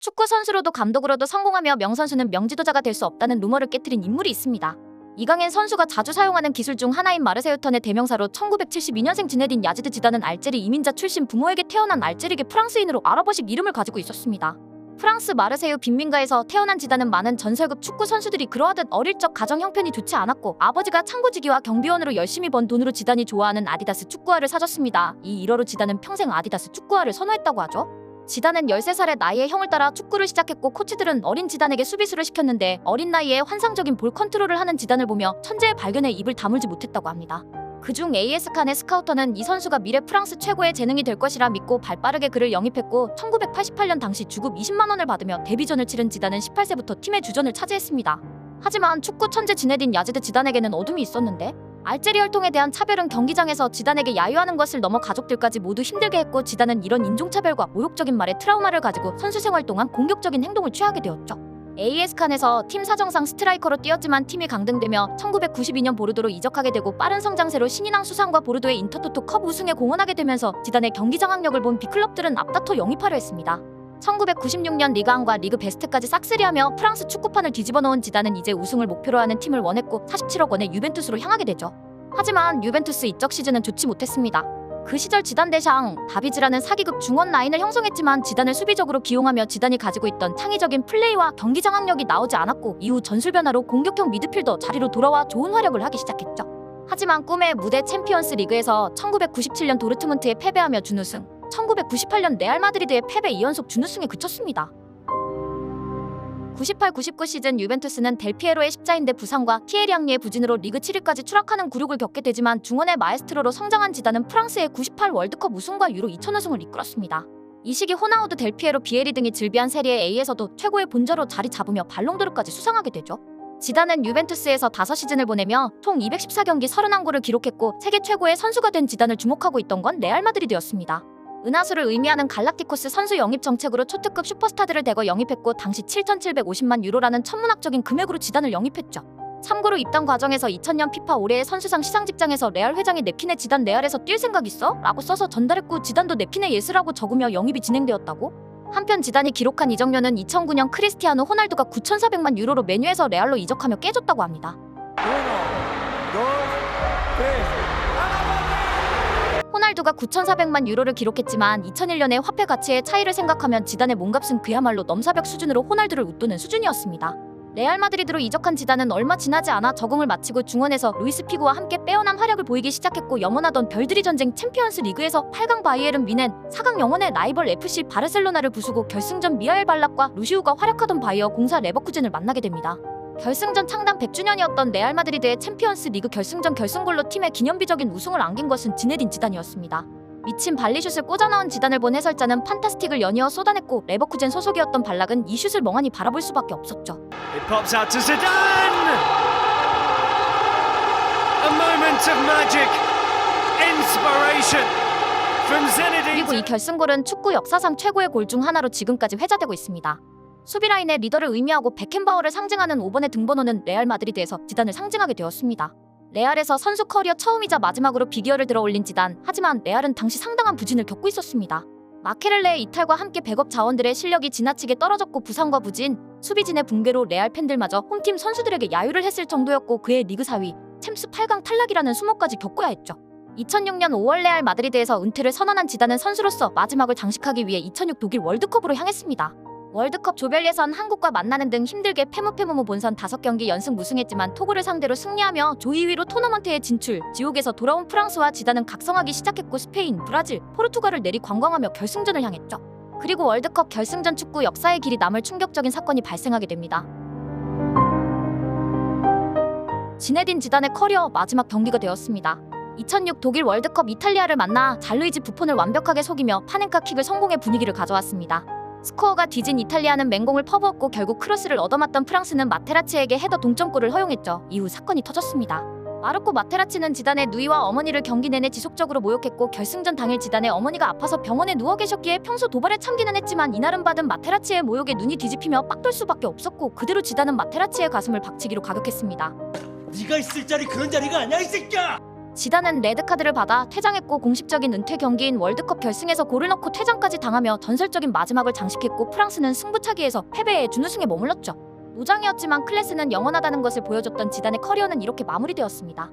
축구 선수로도 감독으로도 성공하며 명선수는 명지도자가 될 수 없다는 루머를 깨트린 인물이 있습니다. 이강인 선수가 자주 사용하는 기술 중 하나인 마르세유턴의 대명사로 1972년생 지네딘 야지드 지단은 알제리 이민자 출신 부모에게 태어난 알제리계 프랑스인으로 아랍어식 이름을 가지고 있었습니다. 프랑스 마르세유 빈민가에서 태어난 지단은 많은 전설급 축구 선수들이 그러하듯 어릴 적 가정 형편이 좋지 않았고 아버지가 창고지기와 경비원으로 열심히 번 돈으로 지단이 좋아하는 아디다스 축구화를 사줬습니다. 이 일화로 지단은 평생 아디다스 축구화를 선호했다고 하죠. 지단은 13살의 나이에 형을 따라 축구를 시작했고 코치들은 어린 지단에게 수비수를 시켰는데 어린 나이에 환상적인 볼 컨트롤을 하는 지단을 보며 천재의 발견에 입을 다물지 못했다고 합니다. 그중 AS 칸의 스카우터는 이 선수가 미래 프랑스 최고의 재능이 될 것이라 믿고 발빠르게 그를 영입했고 1988년 당시 주급 20만 원을 받으며 데뷔전을 치른 지단은 18세부터 팀의 주전을 차지했습니다. 하지만 축구 천재 지네딘 야지드 지단에게는 어둠이 있었는데 알제리 혈통에 대한 차별은 경기장에서 지단에게 야유하는 것을 넘어 가족들까지 모두 힘들게 했고 지단은 이런 인종차별과 모욕적인 말에 트라우마를 가지고 선수 생활 동안 공격적인 행동을 취하게 되었죠. AS 칸에서 팀 사정상 스트라이커로 뛰었지만 팀이 강등되며 1992년 보르도로 이적하게 되고 빠른 성장세로 신인왕 수상과 보르도의 인터토토 컵 우승에 공헌하게 되면서 지단의 경기 장악력을 본 빅클럽들은 앞다퉈 영입하려 했습니다. 1996년 리그1과 리그 베스트까지 싹쓸이하며 프랑스 축구판을 뒤집어 놓은 지단은 이제 우승을 목표로 하는 팀을 원했고 47억 원의 유벤투스로 향하게 되죠. 하지만 유벤투스 이적 시즌은 좋지 못했습니다. 그 시절 지단 대샹, 다비즈라는 사기급 중원 라인을 형성했지만 지단을 수비적으로 기용하며 지단이 가지고 있던 창의적인 플레이와 경기 장악력이 나오지 않았고 이후 전술 변화로 공격형 미드필더 자리로 돌아와 좋은 활약을 하기 시작했죠. 하지만 꿈의 무대 챔피언스 리그에서 1997년 도르트문트에 패배하며 준우승, 1998년 레알 마드리드의 패배 2연속 준우승에 그쳤습니다. 98-99 시즌 유벤투스는 델피에로의 십자인대 부상과 티에리 앙리의 부진으로 리그 7위까지 추락하는 굴욕을 겪게 되지만 중원의 마에스트로로 성장한 지단은 프랑스의 98 월드컵 우승과 유로 2000 우승을 이끌었습니다. 이 시기 호나우두 델피에로 비에리 등이 즐비한 세리에 A에서도 최고의 본저로 자리 잡으며 발롱도르까지 수상하게 되죠. 지단은 유벤투스에서 5시즌을 보내며 총 214경기 31골을 기록했고 세계 최고의 선수가 된 지단을 주목하고 있던 건 레알 마드리드였습니다. 은하수를 의미하는 갈락티코스 선수 영입 정책으로 초특급 슈퍼스타들을 대거 영입했고 당시 7,750만 유로라는 천문학적인 금액으로 지단을 영입했죠. 참고로 입단 과정에서 2000년 피파 올해의 선수상 시상 직장에서 레알 회장이 냅킨에 지단 레알에서 뛸 생각 있어? 라고 써서 전달했고 지단도 냅킨에 예스라고 적으며 영입이 진행되었다고? 한편 지단이 기록한 이적료는 2009년 크리스티아노 호날두가 9,400만 유로로 메뉴에서 레알로 이적하며 깨졌다고 합니다. 호날두가 9,400만 유로를 기록했지만 2001년의 화폐 가치의 차이를 생각하면 지단의 몸값은 그야말로 넘사벽 수준으로 호날두를 웃도는 수준이었습니다. 레알 마드리드로 이적한 지단은 얼마 지나지 않아 적응을 마치고 중원에서 루이스 피고와 함께 빼어난 활약을 보이기 시작했고 염원하던 별들이 전쟁 챔피언스 리그에서 8강 바이에른 뮌헨, 4강 영원의 라이벌 FC 바르셀로나를 부수고 결승전 미하엘 발락과 루시우가 활약하던 바이어 공사 레버쿠젠을 만나게 됩니다. 결승전 창단 100주년이었던 레알 마드리드의 챔피언스 리그 결승전 결승골로 팀의 기념비적인 우승을 안긴 것은 지네딘 지단이었습니다. 미친 발리슛을 꽂아넣은 지단을 본 해설자는 판타스틱을 연이어 쏟아냈고 레버쿠젠 소속이었던 발락은 이 슛을 멍하니 바라볼 수밖에 없었죠. It pops out to Zidane! A moment of magic, inspiration from Zinedine. 그리고 이 결승골은 축구 역사상 최고의 골 중 하나로 지금까지 회자되고 있습니다. 수비라인의 리더를 의미하고 베켄바워를 상징하는 5번의 등번호는 레알 마드리드에서 지단을 상징하게 되었습니다. 레알에서 선수 커리어 처음이자 마지막으로 비기어를 들어올린 지단, 하지만 레알은 당시 상당한 부진을 겪고 있었습니다. 마케렐레의 이탈과 함께 백업 자원들의 실력이 지나치게 떨어졌고 부상과 부진, 수비진의 붕괴로 레알 팬들마저 홈팀 선수들에게 야유를 했을 정도였고 그의 리그 4위, 챔스 8강 탈락이라는 수모까지 겪어야 했죠. 2006년 5월 레알 마드리드에서 은퇴를 선언한 지단은 선수로서 마지막을 장식하기 위해 2006 독일 월드컵으로 향했습니다. 월드컵 조별 예선 한국과 만나는 등 힘들게 페무페무무 본선 5경기 연승 무승했지만 토고를 상대로 승리하며 조 2위로 토너먼트에 진출, 지옥에서 돌아온 프랑스와 지단은 각성하기 시작했고 스페인, 브라질, 포르투갈을 내리 관광하며 결승전을 향했죠. 그리고 월드컵 결승전 축구 역사의 길이 남을 충격적인 사건이 발생하게 됩니다. 지네딘 지단의 커리어 마지막 경기가 되었습니다. 2006 독일 월드컵 이탈리아를 만나 잘루이지 부폰을 완벽하게 속이며 파넨카 킥을 성공해 분위기를 가져왔습니다. 스코어가 뒤진 이탈리아는 맹공을 퍼부었고 결국 크로스를 얻어맞던 프랑스는 마테라치에게 헤더 동점골을 허용했죠. 이후 사건이 터졌습니다. 마르코 마테라치는 지단의 누이와 어머니를 경기 내내 지속적으로 모욕했고 결승전 당일 지단의 어머니가 아파서 병원에 누워 계셨기에 평소 도발에 참기는 했지만 이날은 받은 마테라치의 모욕에 눈이 뒤집히며 빡돌 수밖에 없었고 그대로 지단은 마테라치의 가슴을 박치기로 가격했습니다. 네가 있을 자리 그런 자리가 아니야 이 새끼야! 지단은 레드카드를 받아 퇴장했고 공식적인 은퇴 경기인 월드컵 결승에서 골을 넣고 퇴장까지 당하며 전설적인 마지막을 장식했고 프랑스는 승부차기에서 패배해 준우승에 머물렀죠. 노장이었지만 클래스는 영원하다는 것을 보여줬던 지단의 커리어는 이렇게 마무리되었습니다.